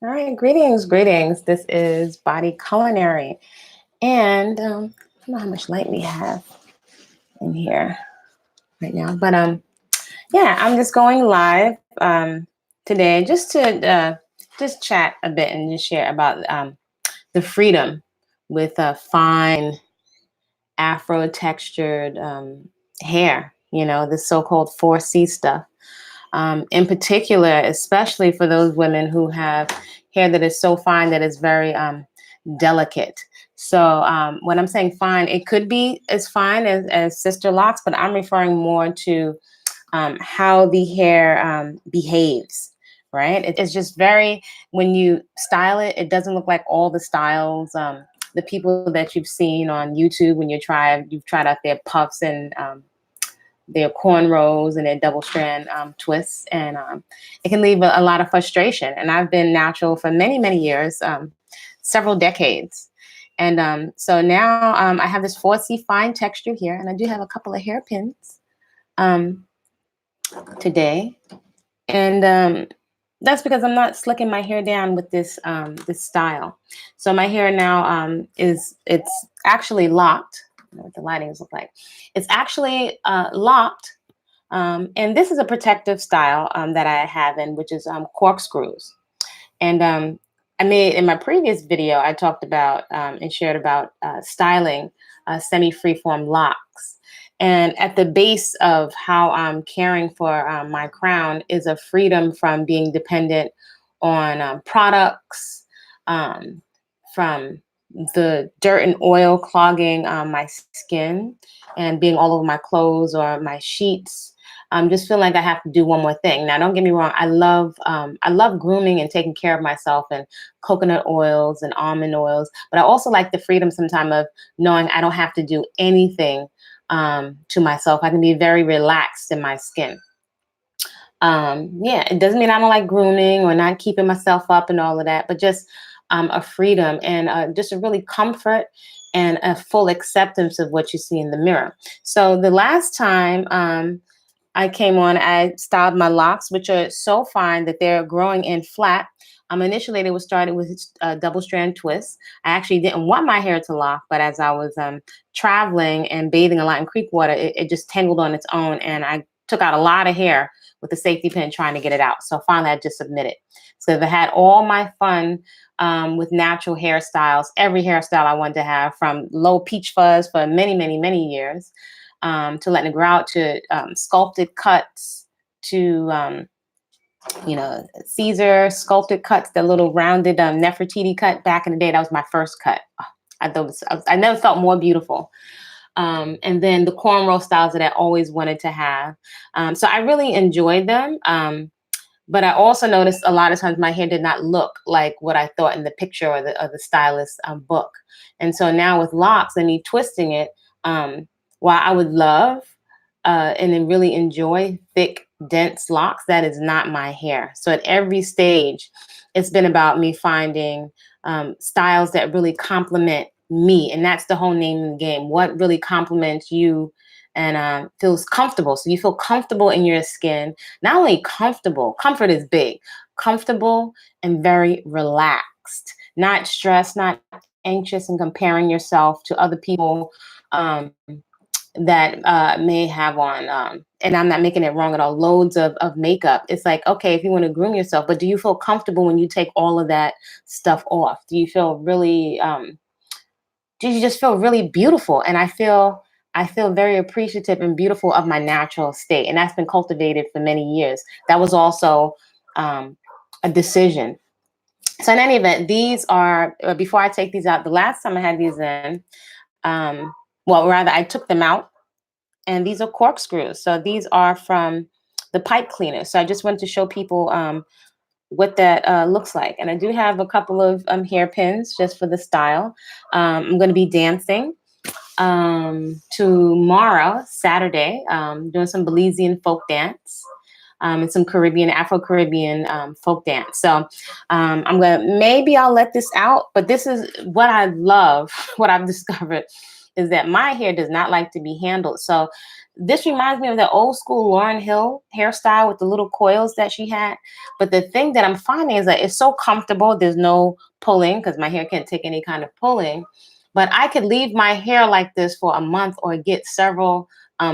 All right, greetings, greetings. This is Body Culinary, and I don't know how much light we have in here right now, but yeah, I'm just going live today just to just chat a bit and just share about the freedom with fine Afro textured hair. You know, the so-called 4C stuff. In particular, especially for those women who have hair that is so fine that is very delicate. So when I'm saying fine, it could be as fine as sister locks, but I'm referring more to how the hair behaves, right? It's just very, when you style it, it doesn't look like all the styles. The people that you've seen on YouTube when you've tried out their puffs and their cornrows and their double strand twists, and it can leave a lot of frustration. And I've been natural for many, many years, several decades. And so now I have this 4C fine texture here, and I do have a couple of hairpins today. And that's because I'm not slicking my hair down with this style. So my hair now it's actually locked. I don't know what the lighting look like. It's actually locked, and this is a protective style that I have in, which is corkscrews. And I made in my previous video, I talked about and shared about styling semi-freeform locks. And at the base of how I'm caring for my crown is a freedom from being dependent on products, from the dirt and oil clogging my skin and being all over my clothes or my sheets. Just feel like I have to do one more thing. Now, don't get me wrong. I love grooming and taking care of myself and coconut oils and almond oils. But I also like the freedom sometimes of knowing I don't have to do anything to myself. I can be very relaxed in my skin. Yeah, it doesn't mean I don't like grooming or not keeping myself up and all of that, but just a freedom and just a really comfort and a full acceptance of what you see in the mirror. So the last time I came on, I styled my locks, which are so fine that they're growing in flat. Initially, they were started with double strand twists. I actually didn't want my hair to lock, but as I was traveling and bathing a lot in creek water, it just tangled on its own. And I took out a lot of hair with a safety pin trying to get it out. So finally, I just submitted. So I had all my fun with natural hairstyles, every hairstyle I wanted to have, from low peach fuzz for many, many, many years, to letting it grow out, to sculpted cuts, to Caesar sculpted cuts, the little rounded Nefertiti cut back in the day. That was my first cut. I never felt more beautiful. And then the cornrow styles that I always wanted to have. So I really enjoyed them. But I also noticed a lot of times my hair did not look like what I thought in the picture or the stylist book. And so now with locks and me twisting it, while I would love and then really enjoy thick, dense locks, that is not my hair. So at every stage, it's been about me finding styles that really complement me. And that's the whole name of the game. What really complements you and feels comfortable. So you feel comfortable in your skin. Not only comfortable, comfort is big, comfortable and very relaxed, not stressed, not anxious and comparing yourself to other people that may have on, and I'm not making it wrong at all, loads of makeup. It's like, okay, if you want to groom yourself, but do you feel comfortable when you take all of that stuff off? Do you feel really, do you just feel really beautiful? And I feel very appreciative and beautiful of my natural state. And that's been cultivated for many years. That was also a decision. So in any event, these are, before I take these out, the last time I had these in, well, rather I took them out, and these are corkscrews. So these are from the pipe cleaner. So I just wanted to show people what that looks like. And I do have a couple of hairpins just for the style. I'm going to be dancing tomorrow, Saturday, doing some Belizean folk dance. And some Afro-Caribbean folk dance. So maybe I'll let this out, but this is what I love, what I've discovered is that my hair does not like to be handled. So this reminds me of the old school Lauryn Hill hairstyle with the little coils that she had. But the thing that I'm finding is that it's so comfortable. There's no pulling because my hair can't take any kind of pulling. But I could leave my hair like this for a month or get several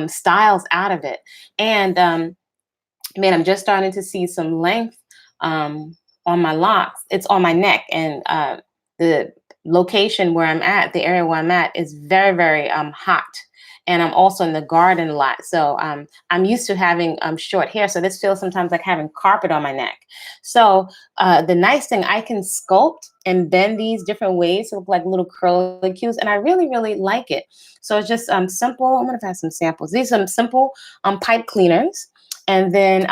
styles out of it. And man, I'm just starting to see some length on my locks. It's on my neck, and the location where I'm at, the area where I'm at, is very, very hot. And I'm also in the garden a lot, so I'm used to having short hair. So this feels sometimes like having carpet on my neck. So the nice thing, I can sculpt and bend these different ways to look like little curly cues, and I really, really like it. So it's just simple. I'm gonna have some samples. These are some simple pipe cleaners. And then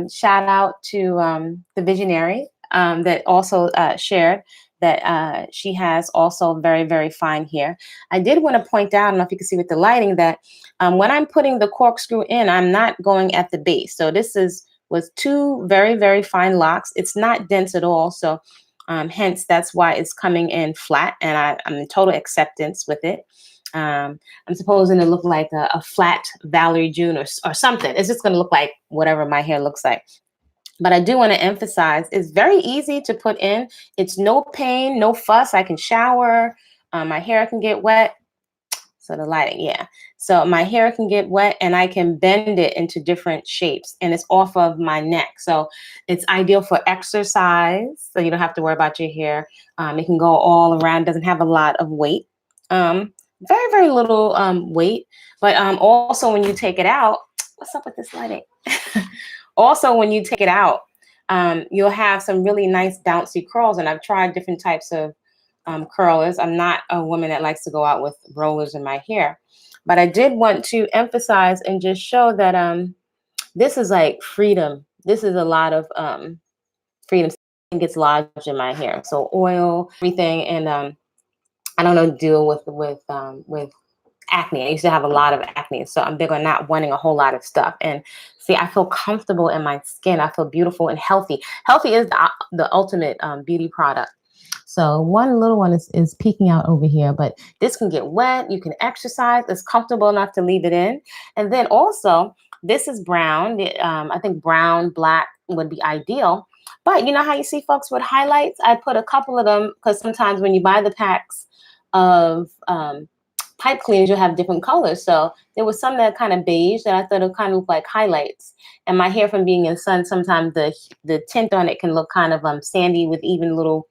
shout out to the visionary that also shared that she has also very, very fine hair. I did want to point out, I don't know if you can see with the lighting, that when I'm putting the corkscrew in, I'm not going at the base. So this was two very, very fine locks. It's not dense at all. So hence, that's why it's coming in flat, and I'm in total acceptance with it. I'm supposing to look like a flat Valerie June or something. It's just going to look like whatever my hair looks like. But I do want to emphasize, it's very easy to put in. It's no pain, no fuss. I can shower. My hair can get wet. So the lighting, yeah. So my hair can get wet and I can bend it into different shapes, and it's off of my neck. So it's ideal for exercise. So you don't have to worry about your hair. It can go all around, doesn't have a lot of weight. Very, very little weight. But also when you take it out, what's up with this lighting? Also, when you take it out, you'll have some really nice bouncy curls. And I've tried different types of curlers. I'm not a woman that likes to go out with rollers in my hair. But I did want to emphasize and just show that this is like freedom. This is a lot of freedom. It gets lodged in my hair. So oil, everything. And I don't know, deal with acne. I used to have a lot of acne, so I'm big on not wanting a whole lot of stuff. And see, I feel comfortable in my skin. I feel beautiful and healthy. Healthy is the ultimate beauty product. So one little one is peeking out over here, but this can get wet. You can exercise. It's comfortable enough to leave it in. And then also, this is brown. I think brown, black would be ideal. But you know how you see folks with highlights? I put a couple of them because sometimes when you buy the packs of pipe cleaners, you'll have different colors. So there was some that kind of beige that I thought it kind of looked like highlights. And my hair from being in sun, sometimes the tint on it can look kind of sandy with even little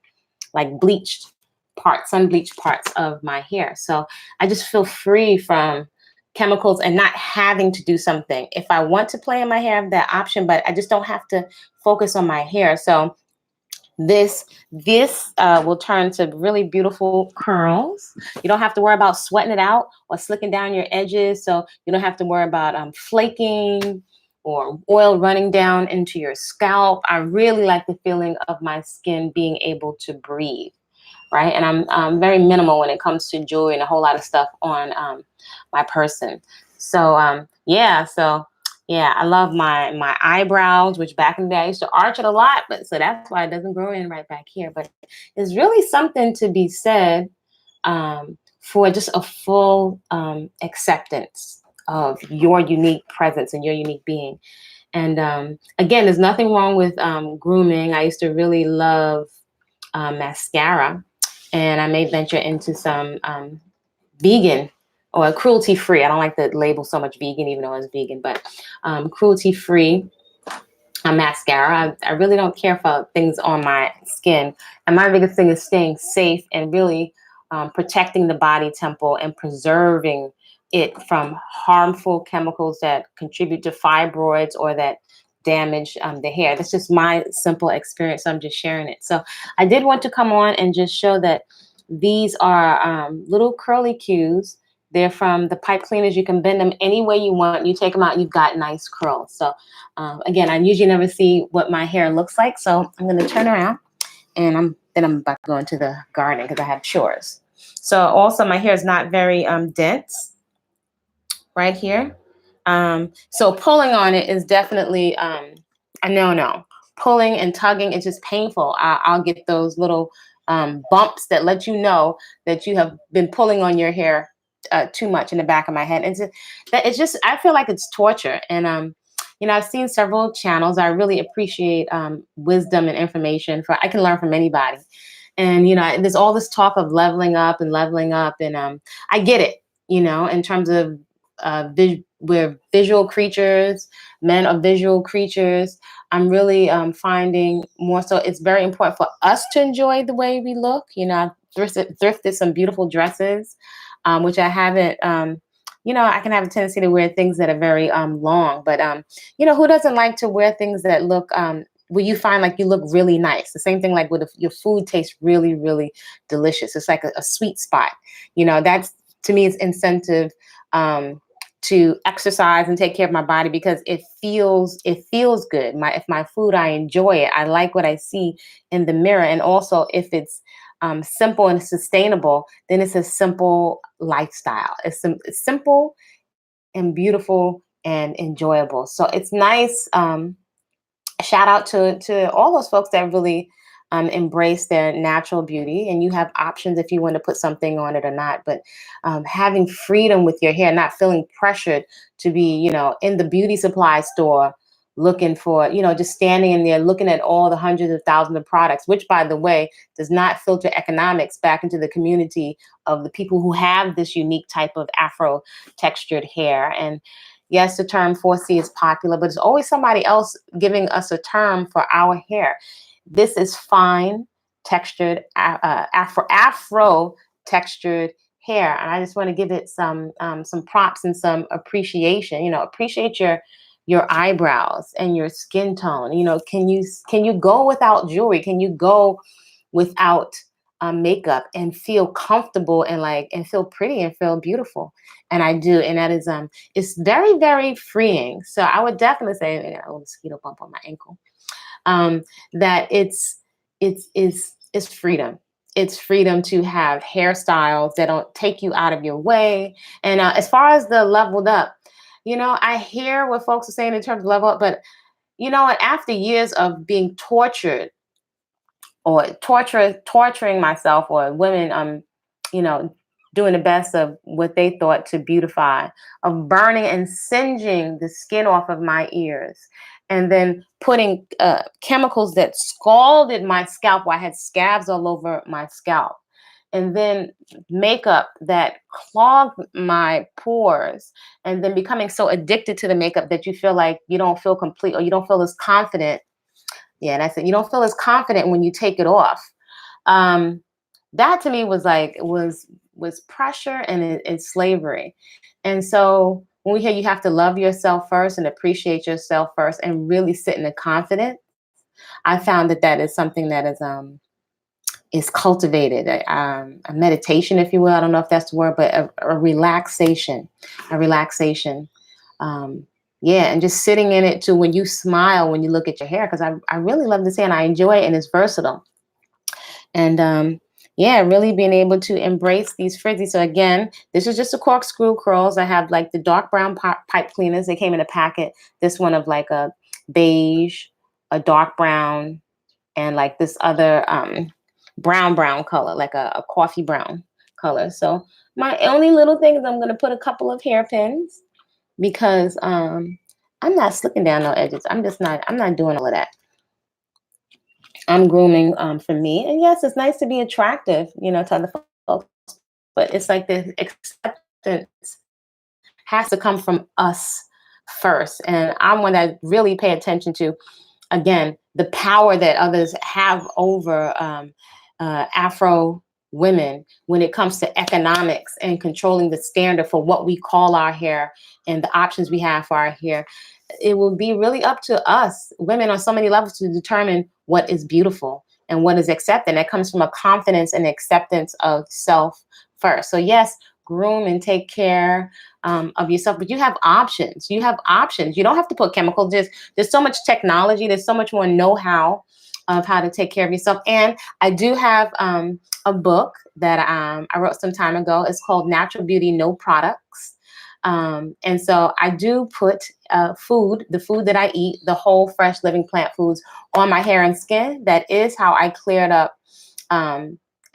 like bleached parts, sun bleached parts of my hair. So I just feel free from chemicals and not having to do something. If I want to play in my hair, I have that option, but I just don't have to focus on my hair. So this will turn to really beautiful curls. You don't have to worry about sweating it out or slicking down your edges. So you don't have to worry about flaking or oil running down into your scalp. I really like the feeling of my skin being able to breathe, right? And I'm very minimal when it comes to jewelry and a whole lot of stuff on my person. So yeah, I love my eyebrows, which back in the day I used to arch it a lot, but so that's why it doesn't grow in right back here. But there's really something to be said for just a full acceptance of your unique presence and your unique being. And again, there's nothing wrong with grooming. I used to really love mascara, and I may venture into some vegan or cruelty-free. I don't like the label so much vegan, even though it's vegan, but cruelty-free mascara. I really don't care for things on my skin. And my biggest thing is staying safe and really protecting the body temple and preserving it from harmful chemicals that contribute to fibroids or that damage the hair. That's just my simple experience. So I'm just sharing it. So I did want to come on and just show that these are little curly cues. They're from the pipe cleaners. You can bend them any way you want. You take them out, you've got nice curls. So again, I usually never see what my hair looks like. So I'm going to turn around, and I'm about to go into the garden because I have chores. So also my hair is not very dense right here. So pulling on it is definitely a no. Pulling and tugging is just painful. I'll get those little bumps that let you know that you have been pulling on your hair too much in the back of my head. And it's just, I feel like it's torture. And I've seen several channels. I really appreciate wisdom and information. I can learn from anybody. And there's all this talk of leveling up and leveling up, and I get it. In terms of we're visual creatures, men are visual creatures. I'm really finding more so it's very important for us to enjoy the way we look. I've thrifted some beautiful dresses, which I haven't. I can have a tendency to wear things that are very long, but who doesn't like to wear things that look where you find like you look really nice? The same thing like with your food tastes really, really delicious. It's like a sweet spot. That's, to me, it's incentive to exercise and take care of my body because it feels good. If my food, I enjoy it. I like what I see in the mirror. And also if it's simple and sustainable, then it's a simple lifestyle. It's simple and beautiful and enjoyable. So it's nice. Shout out to all those folks that really embrace their natural beauty, and you have options if you want to put something on it or not. But having freedom with your hair, not feeling pressured to be, in the beauty supply store looking for, just standing in there looking at all the hundreds of thousands of products, which, by the way, does not filter economics back into the community of the people who have this unique type of Afro textured hair. And yes, the term 4C is popular, but it's always somebody else giving us a term for our hair. This is fine textured Afro textured hair, and I just want to give it some props and some appreciation. Appreciate your eyebrows and your skin tone. Can you go without jewelry? Can you go without makeup and feel comfortable and feel pretty and feel beautiful? And I do, and that is it's very, very freeing. So I would definitely say, a little mosquito bump on my ankle. That it's freedom. It's freedom to have hairstyles that don't take you out of your way. And as far as the leveled up, I hear what folks are saying in terms of level up, but after years of being tortured or torturing myself, or women, doing the best of what they thought to beautify, of burning and singeing the skin off of my ears, and then putting chemicals that scalded my scalp while I had scabs all over my scalp, and then makeup that clogged my pores, and then becoming so addicted to the makeup that you feel like you don't feel complete, or you don't feel as confident. Yeah, that's it. You don't feel as confident when you take it off. That to me was pressure, and it's slavery. And so when we hear you have to love yourself first and appreciate yourself first and really sit in the confidence, I found that is something that is cultivated, a meditation, if you will. I don't know if that's the word, but a relaxation. Yeah, and just sitting in it to when you smile, when you look at your hair, because I really love this hair and I enjoy it, and it's versatile. And yeah, really being able to embrace these frizzy. So again, this is just a corkscrew curls. I have like the dark brown pipe cleaners. They came in a packet. This one of like a beige, a dark brown, and like this other brown color, like a coffee brown color. So my only little thing is I'm going to put a couple of hairpins because I'm not slicking down no edges. I'm not doing all of that. I'm grooming for me. And yes, it's nice to be attractive, to other folks, but it's like the acceptance has to come from us first. And I'm one that really pay attention to, again, the power that others have over Afro women when it comes to economics and controlling the standard for what we call our hair and the options we have for our hair. It will be really up to us, women, on so many levels to determine what is beautiful and what is accepted. That comes from a confidence and acceptance of self first. So yes, groom and take care of yourself, but you have options. You don't have to put chemicals. There's so much technology. There's so much more know-how of how to take care of yourself. And I do have a book that I wrote some time ago. It's called Natural Beauty, No Products. And so I do put the food that I eat, the whole fresh living plant foods, on my hair and skin. That is how I cleared up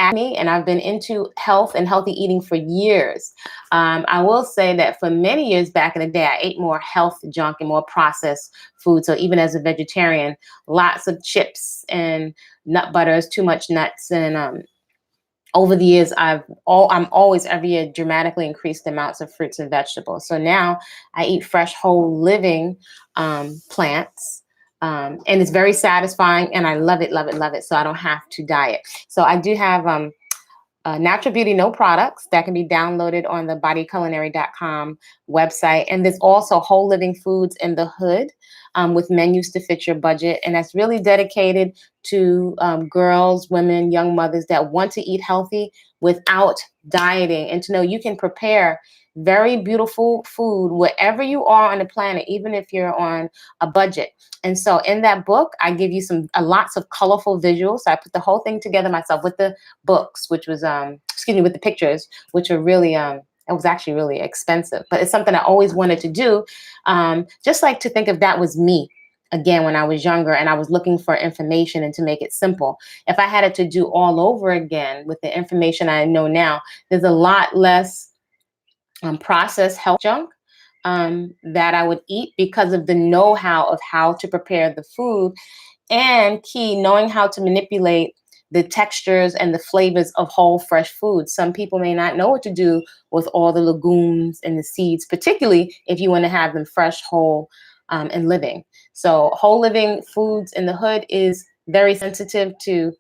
acne, and I've been into health and healthy eating for years. I will say that for many years back in the day, I ate more health junk and more processed food. So even as a vegetarian, lots of chips and nut butters, too much nuts, and over the years, I'm always every year dramatically increased the amounts of fruits and vegetables. So now I eat fresh, whole, living plants. And it's very satisfying, and I love it, love it, love it. So I don't have to diet. So I do have Natural Beauty No Products that can be downloaded on the bodyculinary.com website. And there's also Whole Living Foods in the Hood with menus to fit your budget. And that's really dedicated to girls, women, young mothers that want to eat healthy without dieting, and to know you can prepare very beautiful food wherever you are on the planet, even if you're on a budget. And so in that book, I give you some lots of colorful visuals. So I put the whole thing together myself with the books, which was, with the pictures, which are really, it was actually really expensive, but it's something I always wanted to do. Just like to think of that was me again when I was younger and I was looking for information and to make it simple. If I had it to do all over again with the information I know now, there's a lot less processed health junk that I would eat because of the know-how of how to prepare the food, and knowing how to manipulate the textures and the flavors of whole fresh food. Some people may not know what to do with all the legumes and the seeds, particularly if you want to have them fresh, whole, and living. So Whole Living Foods in the Hood is very sensitive to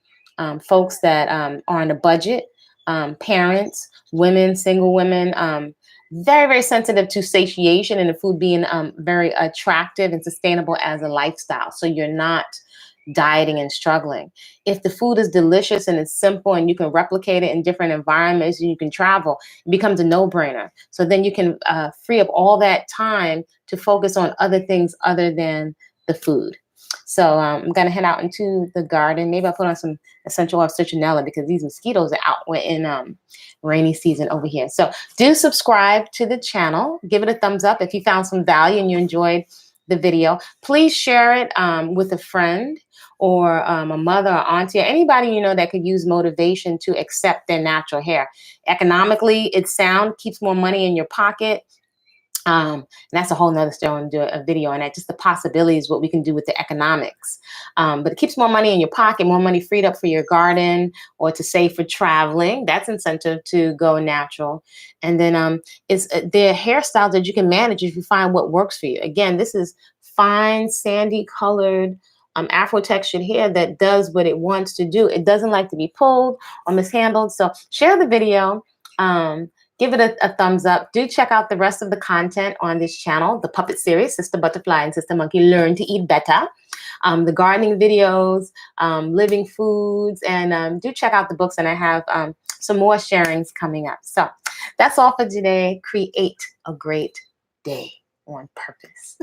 folks that are on a budget, parents, women, single women, very, very sensitive to satiation and the food being very attractive and sustainable as a lifestyle. So you're not dieting and struggling. If the food is delicious and it's simple and you can replicate it in different environments and you can travel, it becomes a no-brainer. So then you can free up all that time to focus on other things other than the food. So I'm going to head out into the garden. Maybe I'll put on some essential oil citronella because these mosquitoes are out. We're in rainy season over here. So do subscribe to the channel. Give it a thumbs up if you found some value and you enjoyed the video. Please share it with a friend or a mother or auntie or anybody you know that could use motivation to accept their natural hair. Economically, it's sound, keeps more money in your pocket. And that's a whole nother story. I'm doing a video on that, just the possibilities, what we can do with the economics. But it keeps more money in your pocket, more money freed up for your garden or to save for traveling. That's incentive to go natural. And then it's there are hairstyles that you can manage if you find what works for you. Again, this is fine, sandy colored Afro textured hair that does what it wants to do. It doesn't like to be pulled or mishandled. So share the video. Give it a thumbs up. Do check out the rest of the content on this channel, the puppet series, Sister Butterfly and Sister Monkey Learn to Eat Better, the gardening videos, living foods, and do check out the books, and I have some more sharings coming up. So that's all for today. Create a great day on purpose.